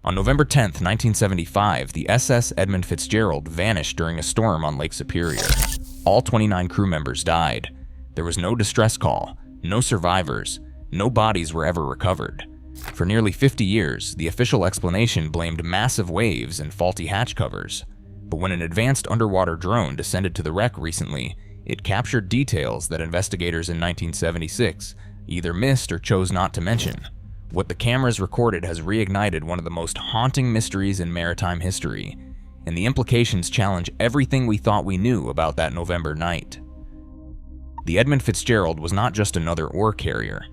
On November 10, 1975, the SS Edmund Fitzgerald vanished during a storm on Lake Superior. All 29 crew members died. There was no distress call, no survivors, no bodies were ever recovered. For nearly 50 years, the official explanation blamed massive waves and faulty hatch covers. But when an advanced underwater drone descended to the wreck recently, it captured details that investigators in 1976 either missed or chose not to mention. What the cameras recorded has reignited one of the most haunting mysteries in maritime history, and the implications challenge everything we thought we knew about that November night. The Edmund Fitzgerald was not just another ore carrier.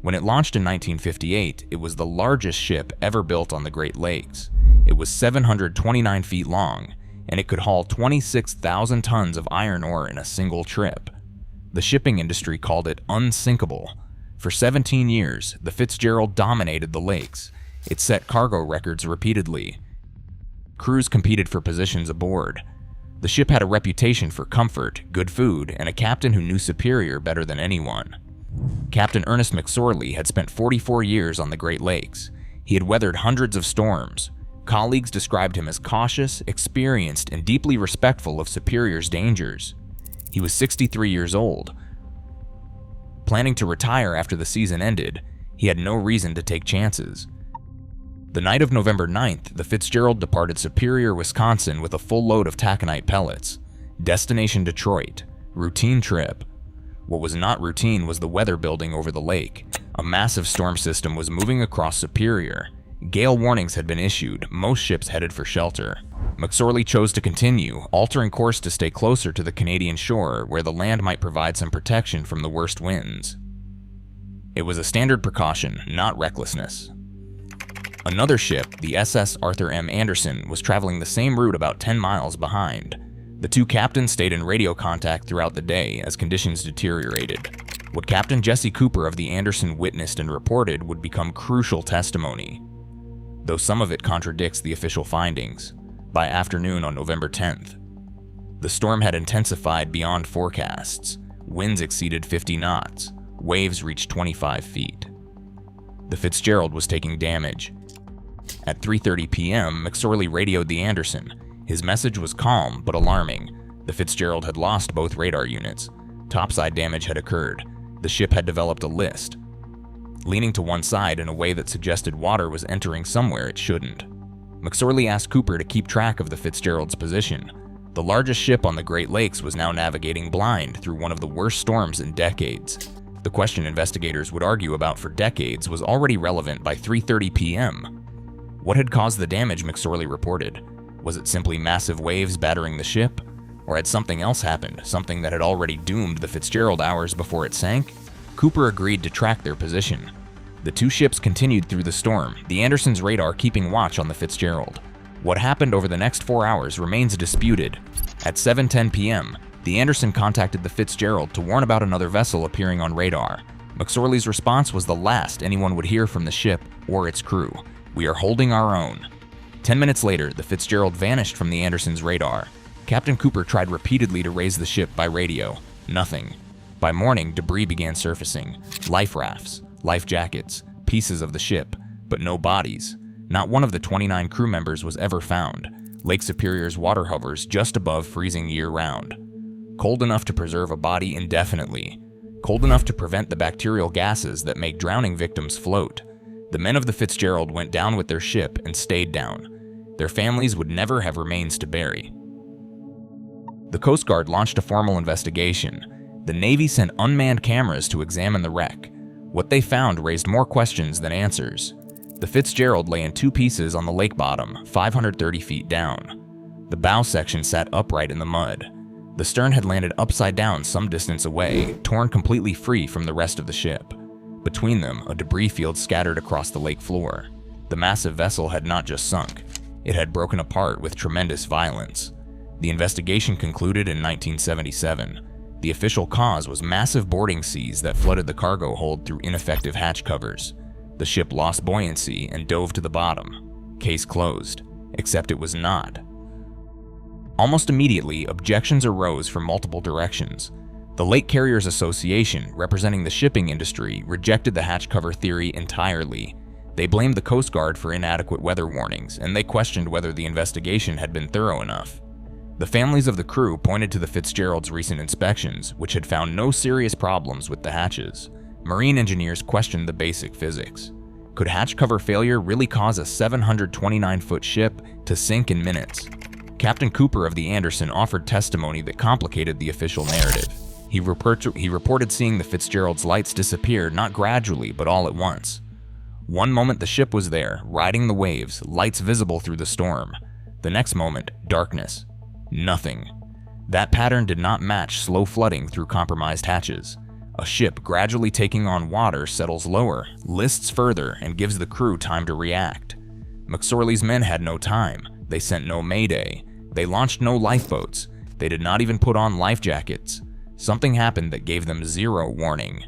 When it launched in 1958, it was the largest ship ever built on the Great Lakes. It was 729 feet long, and it could haul 26,000 tons of iron ore in a single trip. The shipping industry called it unsinkable. For 17 years, the Fitzgerald dominated the lakes. It set cargo records repeatedly. Crews competed for positions aboard. The ship had a reputation for comfort, good food, and a captain who knew Superior better than anyone. Captain Ernest McSorley had spent 44 years on the Great Lakes. He had weathered hundreds of storms. Colleagues described him as cautious, experienced, and deeply respectful of Superior's dangers. He was 63 years old. Planning to retire after the season ended, he had no reason to take chances. The night of November 9th, the Fitzgerald departed Superior, Wisconsin with a full load of taconite pellets. Destination Detroit. Routine trip. What was not routine was the weather building over the lake. A massive storm system was moving across Superior. Gale warnings had been issued, most ships headed for shelter. McSorley chose to continue, altering course to stay closer to the Canadian shore where the land might provide some protection from the worst winds. It was a standard precaution, not recklessness. Another ship, the SS Arthur M. Anderson, was traveling the same route about 10 miles behind. The two captains stayed in radio contact throughout the day as conditions deteriorated. What Captain Jesse Cooper of the Anderson witnessed and reported would become crucial testimony, though some of it contradicts the official findings. By afternoon on November 10th, the storm had intensified beyond forecasts. Winds exceeded 50 knots. Waves reached 25 feet. The Fitzgerald was taking damage. At 3:30 p.m., McSorley radioed the Anderson. His message was calm but alarming. The Fitzgerald had lost both radar units. Topside damage had occurred. The ship had developed a list, leaning to one side in a way that suggested water was entering somewhere it shouldn't. McSorley asked Cooper to keep track of the Fitzgerald's position. The largest ship on the Great Lakes was now navigating blind through one of the worst storms in decades. The question investigators would argue about for decades was already relevant by 3:30 p.m. What had caused the damage McSorley reported? Was it simply massive waves battering the ship? Or had something else happened, something that had already doomed the Fitzgerald hours before it sank? Cooper agreed to track their position. The two ships continued through the storm, the Anderson's radar keeping watch on the Fitzgerald. What happened over the next 4 hours remains disputed. At 7:10 p.m., the Anderson contacted the Fitzgerald to warn about another vessel appearing on radar. McSorley's response was the last anyone would hear from the ship or its crew. "We are holding our own." 10 minutes later, the Fitzgerald vanished from the Anderson's radar. Captain Cooper tried repeatedly to raise the ship by radio. Nothing. By morning, debris began surfacing. Life rafts, life jackets, pieces of the ship, but no bodies. Not one of the 29 crew members was ever found. Lake Superior's water hovers just above freezing year-round. Cold enough to preserve a body indefinitely. Cold enough to prevent the bacterial gases that make drowning victims float. The men of the Fitzgerald went down with their ship and stayed down. Their families would never have remains to bury. The Coast Guard launched a formal investigation. The Navy sent unmanned cameras to examine the wreck. What they found raised more questions than answers. The Fitzgerald lay in two pieces on the lake bottom, 530 feet down. The bow section sat upright in the mud. The stern had landed upside down some distance away, torn completely free from the rest of the ship. Between them, a debris field scattered across the lake floor. The massive vessel had not just sunk, it had broken apart with tremendous violence. The investigation concluded in 1977. The official cause was massive boarding seas that flooded the cargo hold through ineffective hatch covers. The ship lost buoyancy and dove to the bottom. Case closed. Except it was not. Almost immediately, objections arose from multiple directions. The Lake Carriers Association, representing the shipping industry, rejected the hatch cover theory entirely. They blamed the Coast Guard for inadequate weather warnings, and they questioned whether the investigation had been thorough enough. The families of the crew pointed to the Fitzgeralds' recent inspections, which had found no serious problems with the hatches. Marine engineers questioned the basic physics. Could hatch cover failure really cause a 729-foot ship to sink in minutes? Captain Cooper of the Anderson offered testimony that complicated the official narrative. He reported seeing the Fitzgerald's lights disappear not gradually, but all at once. One moment the ship was there, riding the waves, lights visible through the storm. The next moment, darkness. Nothing. That pattern did not match slow flooding through compromised hatches. A ship gradually taking on water settles lower, lists further, and gives the crew time to react. McSorley's men had no time. They sent no mayday. They launched no lifeboats. They did not even put on life jackets. Something happened that gave them zero warning.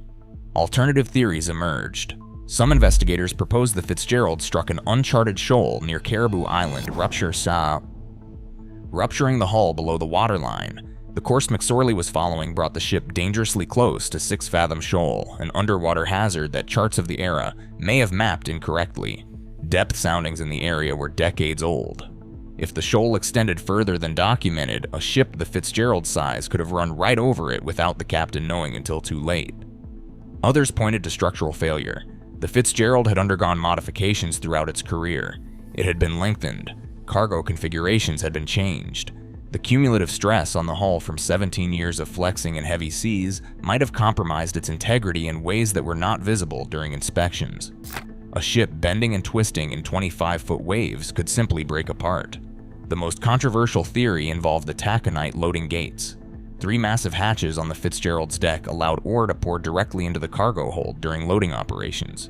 Alternative theories emerged. Some investigators proposed the Fitzgerald struck an uncharted shoal near Caribou Island, rupturing the hull below the waterline. The course McSorley was following brought the ship dangerously close to 6 Fathom Shoal, an underwater hazard that charts of the era may have mapped incorrectly. Depth soundings in the area were decades old. If the shoal extended further than documented, a ship the Fitzgerald size could have run right over it without the captain knowing until too late. Others pointed to structural failure. The Fitzgerald had undergone modifications throughout its career. It had been lengthened. Cargo configurations had been changed. The cumulative stress on the hull from 17 years of flexing in heavy seas might have compromised its integrity in ways that were not visible during inspections. A ship bending and twisting in 25-foot waves could simply break apart. The most controversial theory involved the taconite loading gates. 3 massive hatches on the Fitzgerald's deck allowed ore to pour directly into the cargo hold during loading operations.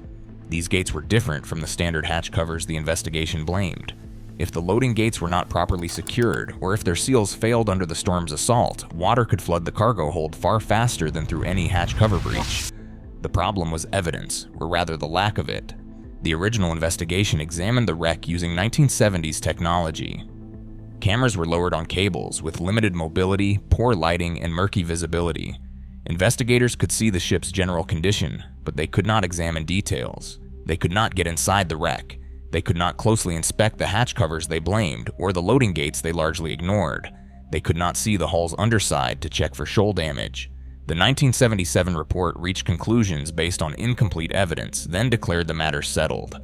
These gates were different from the standard hatch covers the investigation blamed. If the loading gates were not properly secured, or if their seals failed under the storm's assault, water could flood the cargo hold far faster than through any hatch cover breach. The problem was evidence, or rather the lack of it. The original investigation examined the wreck using 1970s technology. Cameras were lowered on cables with limited mobility, poor lighting, and murky visibility. Investigators could see the ship's general condition, but they could not examine details. They could not get inside the wreck. They could not closely inspect the hatch covers they blamed or the loading gates they largely ignored. They could not see the hull's underside to check for shoal damage. The 1977 report reached conclusions based on incomplete evidence, then declared the matter settled.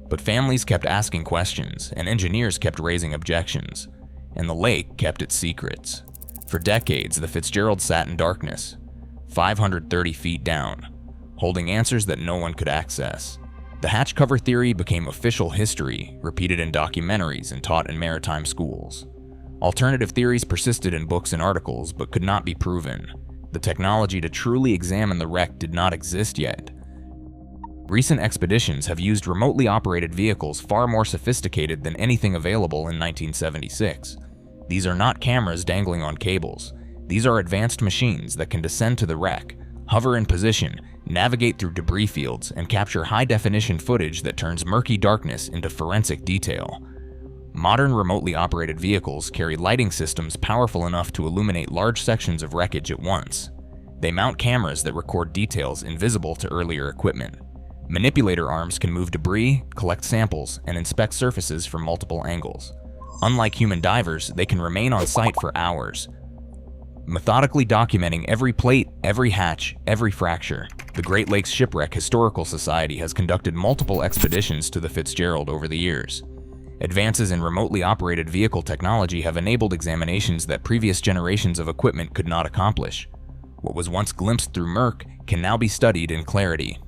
But families kept asking questions, and engineers kept raising objections, and the lake kept its secrets. For decades, the Fitzgerald sat in darkness, 530 feet down, holding answers that no one could access. The hatch cover theory became official history, repeated in documentaries and taught in maritime schools. Alternative theories persisted in books and articles, but could not be proven. The technology to truly examine the wreck did not exist yet. Recent expeditions have used remotely operated vehicles far more sophisticated than anything available in 1976. These are not cameras dangling on cables. These are advanced machines that can descend to the wreck, hover in position, navigate through debris fields, and capture high-definition footage that turns murky darkness into forensic detail. Modern remotely operated vehicles carry lighting systems powerful enough to illuminate large sections of wreckage at once. They mount cameras that record details invisible to earlier equipment. Manipulator arms can move debris, collect samples, and inspect surfaces from multiple angles. Unlike human divers, they can remain on site for hours, methodically documenting every plate, every hatch, every fracture. The Great Lakes Shipwreck Historical Society has conducted multiple expeditions to the Fitzgerald over the years. Advances in remotely operated vehicle technology have enabled examinations that previous generations of equipment could not accomplish. What was once glimpsed through murk can now be studied in clarity.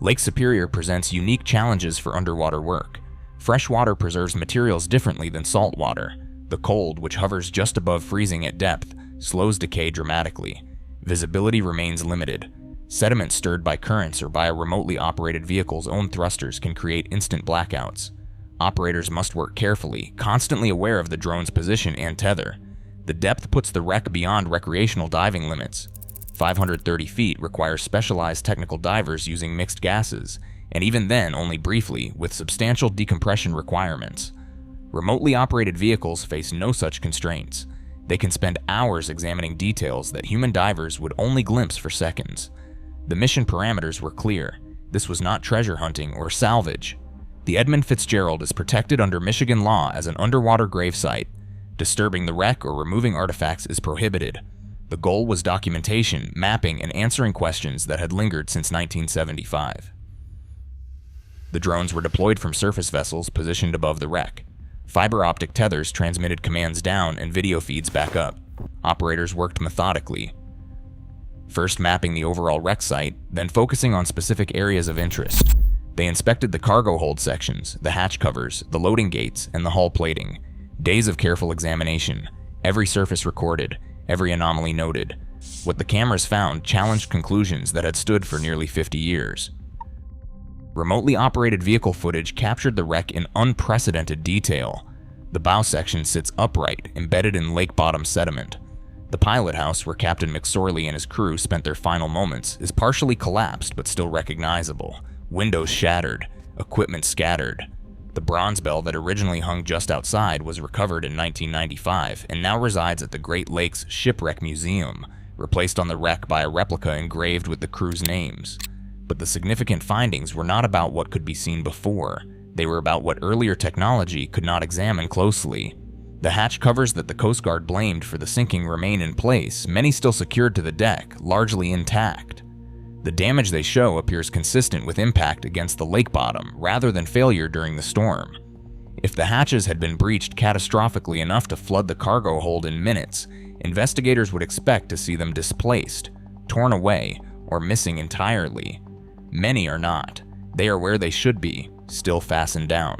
Lake Superior presents unique challenges for underwater work. Fresh water preserves materials differently than salt water. The cold, which hovers just above freezing at depth, slows decay dramatically. Visibility remains limited. Sediment stirred by currents or by a remotely operated vehicle's own thrusters can create instant blackouts. Operators must work carefully, constantly aware of the drone's position and tether. The depth puts the wreck beyond recreational diving limits. 530 feet requires specialized technical divers using mixed gases, and even then only briefly, with substantial decompression requirements. Remotely operated vehicles face no such constraints. They can spend hours examining details that human divers would only glimpse for seconds. The mission parameters were clear. This was not treasure hunting or salvage. The Edmund Fitzgerald is protected under Michigan law as an underwater gravesite. Disturbing the wreck or removing artifacts is prohibited. The goal was documentation, mapping, and answering questions that had lingered since 1975. The drones were deployed from surface vessels positioned above the wreck. Fiber optic tethers transmitted commands down and video feeds back up. Operators worked methodically, first mapping the overall wreck site, then focusing on specific areas of interest. They inspected the cargo hold sections, the hatch covers, the loading gates, and the hull plating. Days of careful examination, every surface recorded, every anomaly noted. What the cameras found challenged conclusions that had stood for nearly 50 years. Remotely operated vehicle footage captured the wreck in unprecedented detail. The bow section sits upright, embedded in lake bottom sediment. The pilot house, where Captain McSorley and his crew spent their final moments, is partially collapsed but still recognizable. Windows shattered, equipment scattered. The bronze bell that originally hung just outside was recovered in 1995 and now resides at the Great Lakes Shipwreck Museum, replaced on the wreck by a replica engraved with the crew's names. But the significant findings were not about what could be seen before. They were about what earlier technology could not examine closely. The hatch covers that the Coast Guard blamed for the sinking remain in place, many still secured to the deck, largely intact. The damage they show appears consistent with impact against the lake bottom rather than failure during the storm. If the hatches had been breached catastrophically enough to flood the cargo hold in minutes, investigators would expect to see them displaced, torn away, or missing entirely. Many are not. They are where they should be, still fastened down.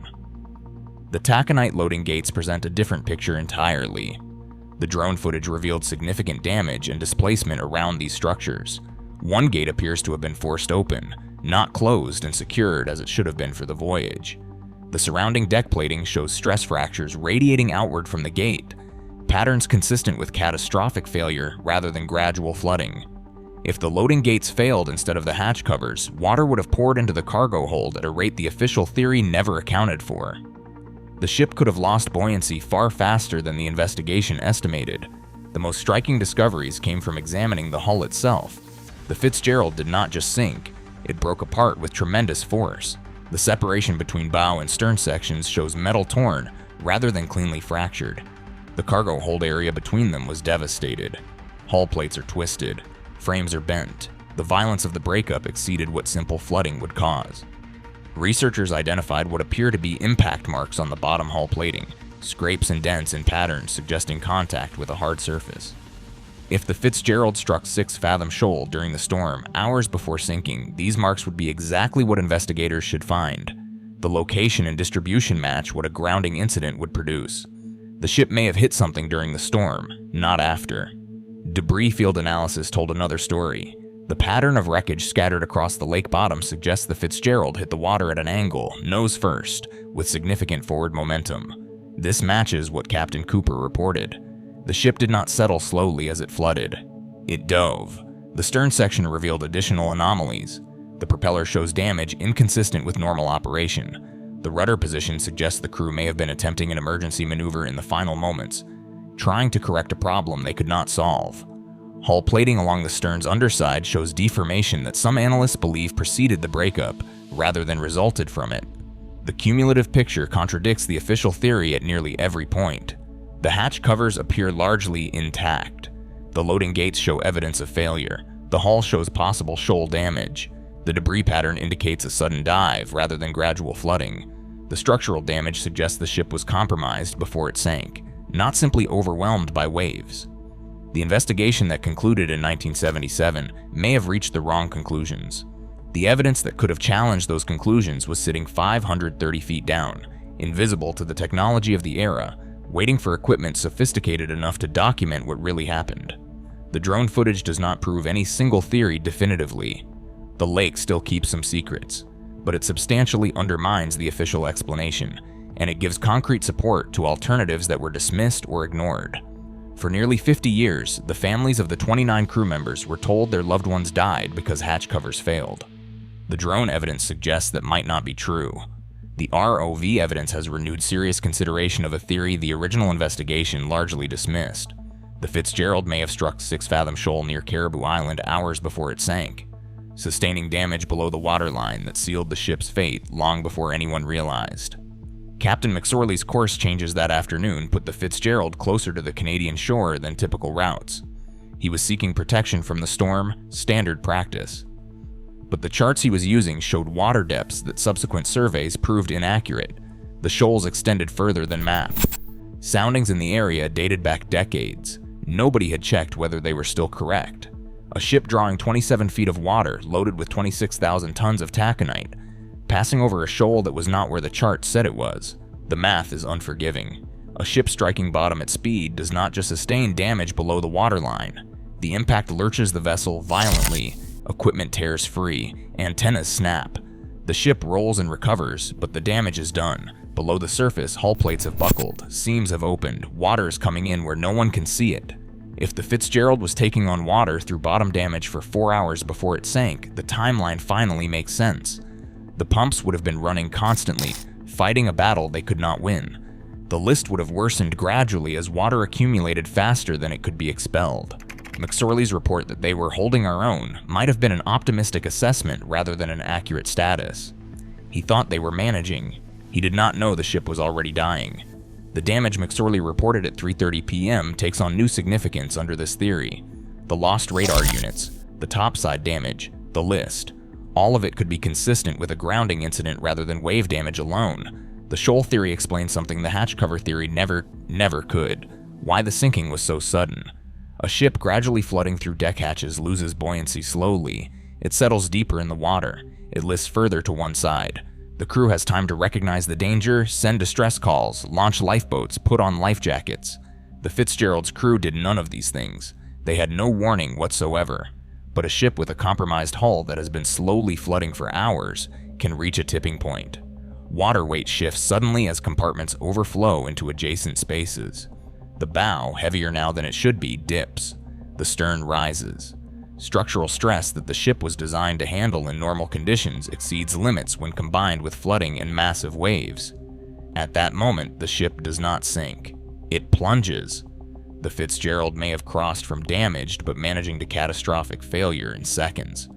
The taconite loading gates present a different picture entirely. The drone footage revealed significant damage and displacement around these structures. One gate appears to have been forced open, not closed and secured as it should have been for the voyage. The surrounding deck plating shows stress fractures radiating outward from the gate, patterns consistent with catastrophic failure rather than gradual flooding. If the loading gates failed instead of the hatch covers, water would have poured into the cargo hold at a rate the official theory never accounted for. The ship could have lost buoyancy far faster than the investigation estimated. The most striking discoveries came from examining the hull itself. The Fitzgerald did not just sink, it broke apart with tremendous force. The separation between bow and stern sections shows metal torn rather than cleanly fractured. The cargo hold area between them was devastated. Hull plates are twisted, frames are bent. The violence of the breakup exceeded what simple flooding would cause. Researchers identified what appear to be impact marks on the bottom hull plating, scrapes and dents in patterns suggesting contact with a hard surface. If the Fitzgerald struck 6 Fathom Shoal during the storm, hours before sinking, these marks would be exactly what investigators should find. The location and distribution match what a grounding incident would produce. The ship may have hit something during the storm, not after. Debris field analysis told another story. The pattern of wreckage scattered across the lake bottom suggests the Fitzgerald hit the water at an angle, nose first, with significant forward momentum. This matches what Captain Cooper reported. The ship did not settle slowly as it flooded. It dove. The stern section revealed additional anomalies. The propeller shows damage inconsistent with normal operation. The rudder position suggests the crew may have been attempting an emergency maneuver in the final moments, trying to correct a problem they could not solve. Hull plating along the stern's underside shows deformation that some analysts believe preceded the breakup, rather than resulted from it. The cumulative picture contradicts the official theory at nearly every point. The hatch covers appear largely intact. The loading gates show evidence of failure. The hull shows possible shoal damage. The debris pattern indicates a sudden dive rather than gradual flooding. The structural damage suggests the ship was compromised before it sank, not simply overwhelmed by waves. The investigation that concluded in 1977 may have reached the wrong conclusions. The evidence that could have challenged those conclusions was sitting 530 feet down, invisible to the technology of the era, waiting for equipment sophisticated enough to document what really happened. The drone footage does not prove any single theory definitively. The lake still keeps some secrets, but it substantially undermines the official explanation, and it gives concrete support to alternatives that were dismissed or ignored. For nearly 50 years, the families of the 29 crew members were told their loved ones died because hatch covers failed. The drone evidence suggests that might not be true. The ROV evidence has renewed serious consideration of a theory the original investigation largely dismissed. The Fitzgerald may have struck 6 Fathom Shoal near Caribou Island hours before it sank. sustaining damage below the waterline that sealed the ship's fate long before anyone realized. Captain McSorley's course changes that afternoon put the Fitzgerald closer to the Canadian shore than typical routes. He was seeking protection from the storm, standard practice. But the charts he was using showed water depths that subsequent surveys proved inaccurate. The shoals extended further than mapped. Soundings in the area dated back decades. Nobody had checked whether they were still correct. A ship drawing 27 feet of water loaded with 26,000 tons of taconite, passing over a shoal that was not where the chart said it was. The math is unforgiving. A ship striking bottom at speed does not just sustain damage below the waterline. The impact lurches the vessel violently, equipment tears free, antennas snap. The ship rolls and recovers, but the damage is done. Below the surface, hull plates have buckled, seams have opened, water is coming in where no one can see it. If the Fitzgerald was taking on water through bottom damage for 4 hours before it sank, the timeline finally makes sense. The pumps would have been running constantly, fighting a battle they could not win. The list would have worsened gradually as water accumulated faster than it could be expelled. McSorley's report that they were holding our own might have been an optimistic assessment rather than an accurate status. He thought they were managing. He did not know the ship was already dying. The damage McSorley reported at 3:30 p.m. takes on new significance under this theory. The lost radar units, the topside damage, the list. All of it could be consistent with a grounding incident rather than wave damage alone. The shoal theory explains something the hatch cover theory never could. Why the sinking was so sudden. A ship gradually flooding through deck hatches loses buoyancy slowly. It settles deeper in the water. It lifts further to one side. The crew has time to recognize the danger, send distress calls, launch lifeboats, put on life jackets. The Fitzgerald's crew did none of these things. They had no warning whatsoever. But a ship with a compromised hull that has been slowly flooding for hours can reach a tipping point. Water weight shifts suddenly as compartments overflow into adjacent spaces. The bow, heavier now than it should be, dips. The stern rises. Structural stress that the ship was designed to handle in normal conditions exceeds limits when combined with flooding and massive waves. At that moment, the ship does not sink. It plunges. The Fitzgerald may have crossed from damaged but managing to catastrophic failure in seconds.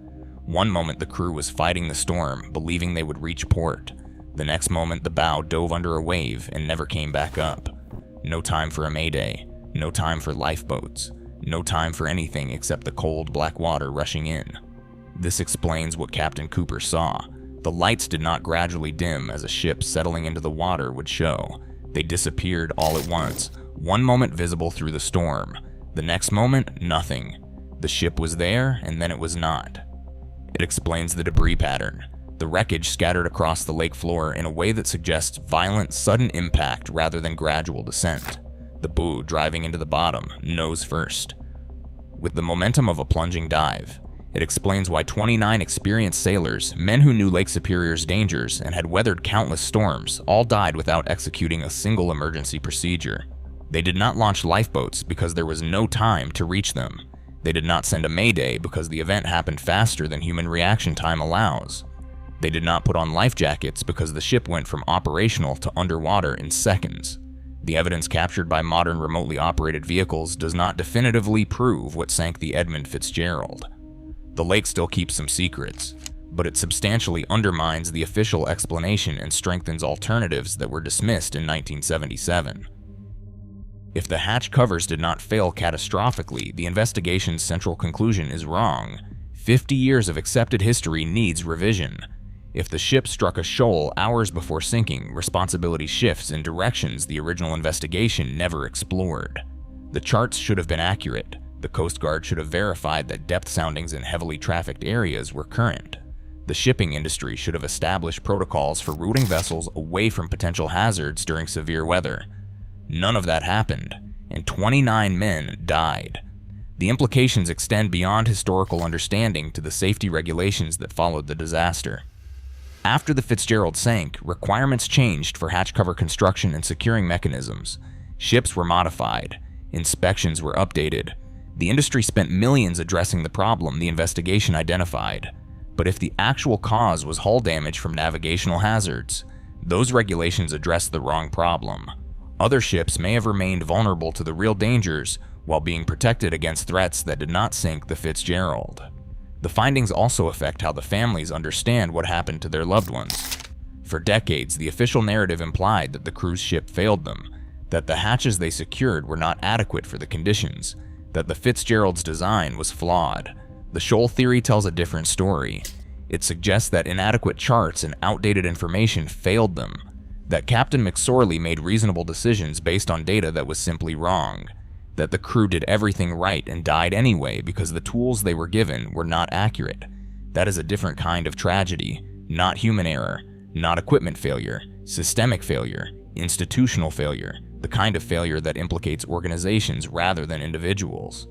One moment the crew was fighting the storm, believing they would reach port. The next moment the bow dove under a wave and never came back up. No time for a mayday. No time for lifeboats. No time for anything except the cold black water rushing in. This explains what Captain Cooper saw. The lights did not gradually dim as a ship settling into the water would show. They disappeared all at once. One moment visible through the storm. The next moment, nothing. The ship was there, and then it was not. It explains the debris pattern. The wreckage scattered across the lake floor in a way that suggests violent, sudden impact rather than gradual descent. The bow driving into the bottom, nose first. With the momentum of a plunging dive, it explains why 29 experienced sailors, men who knew Lake Superior's dangers and had weathered countless storms, all died without executing a single emergency procedure. They did not launch lifeboats because there was no time to reach them. They did not send a mayday because the event happened faster than human reaction time allows. They did not put on life jackets because the ship went from operational to underwater in seconds. The evidence captured by modern remotely operated vehicles does not definitively prove what sank the Edmund Fitzgerald. The lake still keeps some secrets, but it substantially undermines the official explanation and strengthens alternatives that were dismissed in 1977. If the hatch covers did not fail catastrophically, the investigation's central conclusion is wrong. 50 years of accepted history needs revision. If the ship struck a shoal hours before sinking, responsibility shifts in directions the original investigation never explored. The charts should have been accurate. The Coast Guard should have verified that depth soundings in heavily trafficked areas were current. The shipping industry should have established protocols for routing vessels away from potential hazards during severe weather. None of that happened, and 29 men died. The implications extend beyond historical understanding to the safety regulations that followed the disaster. After the Fitzgerald sank, requirements changed for hatch cover construction and securing mechanisms. Ships were modified. Inspections were updated. The industry spent millions addressing the problem the investigation identified. But if the actual cause was hull damage from navigational hazards, those regulations addressed the wrong problem. Other ships may have remained vulnerable to the real dangers while being protected against threats that did not sink the Fitzgerald. The findings also affect how the families understand what happened to their loved ones. For decades, the official narrative implied that the cruise ship failed them, that the hatches they secured were not adequate for the conditions, that the Fitzgerald's design was flawed. The shoal theory tells a different story. It suggests that inadequate charts and outdated information failed them, that Captain McSorley made reasonable decisions based on data that was simply wrong, that the crew did everything right and died anyway because the tools they were given were not accurate. That is a different kind of tragedy, not human error, not equipment failure, systemic failure, institutional failure, the kind of failure that implicates organizations rather than individuals.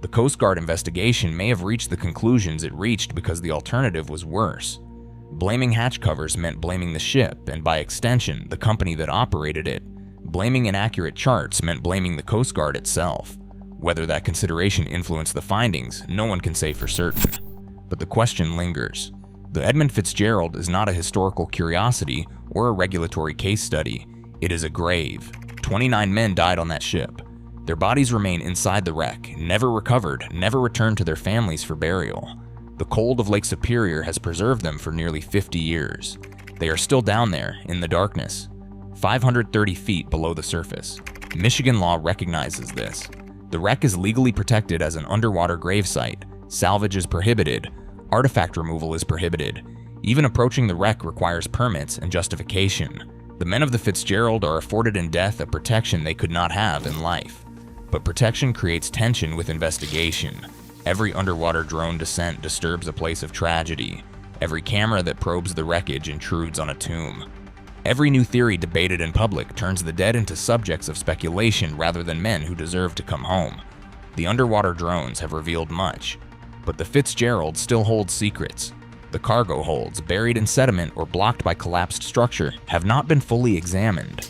The Coast Guard investigation may have reached the conclusions it reached because the alternative was worse. Blaming hatch covers meant blaming the ship, and by extension, the company that operated it. Blaming inaccurate charts meant blaming the Coast Guard itself. Whether that consideration influenced the findings, no one can say for certain. But the question lingers. The Edmund Fitzgerald is not a historical curiosity or a regulatory case study. It is a grave. 29 men died on that ship. Their bodies remain inside the wreck, never recovered, never returned to their families for burial. The cold of Lake Superior has preserved them for nearly 50 years. They are still down there, in the darkness, 530 feet below the surface. Michigan law recognizes this. The wreck is legally protected as an underwater gravesite. Salvage is prohibited. Artifact removal is prohibited. Even approaching the wreck requires permits and justification. The men of the Fitzgerald are afforded in death a protection they could not have in life. But protection creates tension with investigation. Every underwater drone descent disturbs a place of tragedy. Every camera that probes the wreckage intrudes on a tomb. Every new theory debated in public turns the dead into subjects of speculation rather than men who deserve to come home. The underwater drones have revealed much, but the Fitzgerald still holds secrets. The cargo holds, buried in sediment or blocked by collapsed structure, have not been fully examined.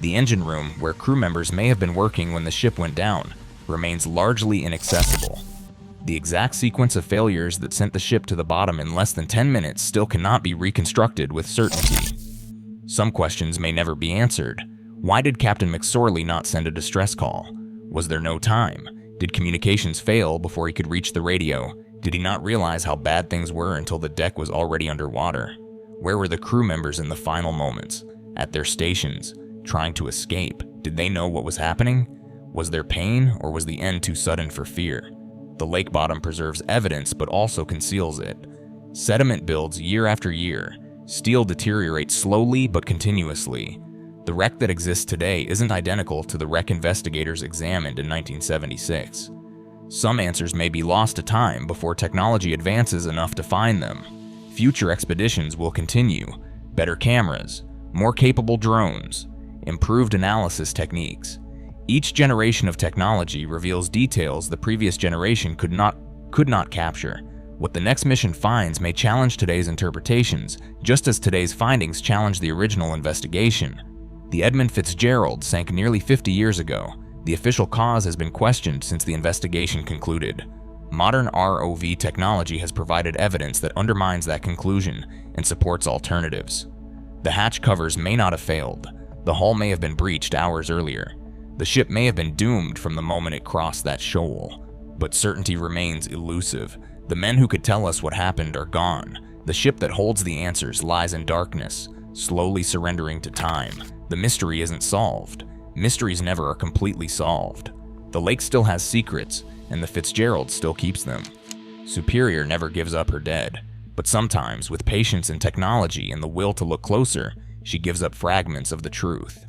The engine room, where crew members may have been working when the ship went down, remains largely inaccessible. The exact sequence of failures that sent the ship to the bottom in less than 10 minutes still cannot be reconstructed with certainty. Some questions may never be answered. Why did Captain McSorley not send a distress call? Was there no time? Did communications fail before he could reach the radio? Did he not realize how bad things were until the deck was already underwater? Where were the crew members in the final moments? At their stations, trying to escape? Did they know what was happening? Was there pain, or was the end too sudden for fear? The lake bottom preserves evidence but also conceals it. Sediment builds year after year. Steel deteriorates slowly but continuously. The wreck that exists today isn't identical to the wreck investigators examined in 1976. Some answers may be lost to time before technology advances enough to find them. Future expeditions will continue. Better cameras, more capable drones, improved analysis techniques. Each generation of technology reveals details the previous generation could not capture. What the next mission finds may challenge today's interpretations, just as today's findings challenge the original investigation. The Edmund Fitzgerald sank nearly 50 years ago. The official cause has been questioned since the investigation concluded. Modern ROV technology has provided evidence that undermines that conclusion and supports alternatives. The hatch covers may not have failed. The hull may have been breached hours earlier. The ship may have been doomed from the moment it crossed that shoal. But certainty remains elusive. The men who could tell us what happened are gone. The ship that holds the answers lies in darkness, slowly surrendering to time. The mystery isn't solved. Mysteries never are completely solved. The lake still has secrets, and the Fitzgerald still keeps them. Superior never gives up her dead, but sometimes, with patience and technology and the will to look closer, she gives up fragments of the truth.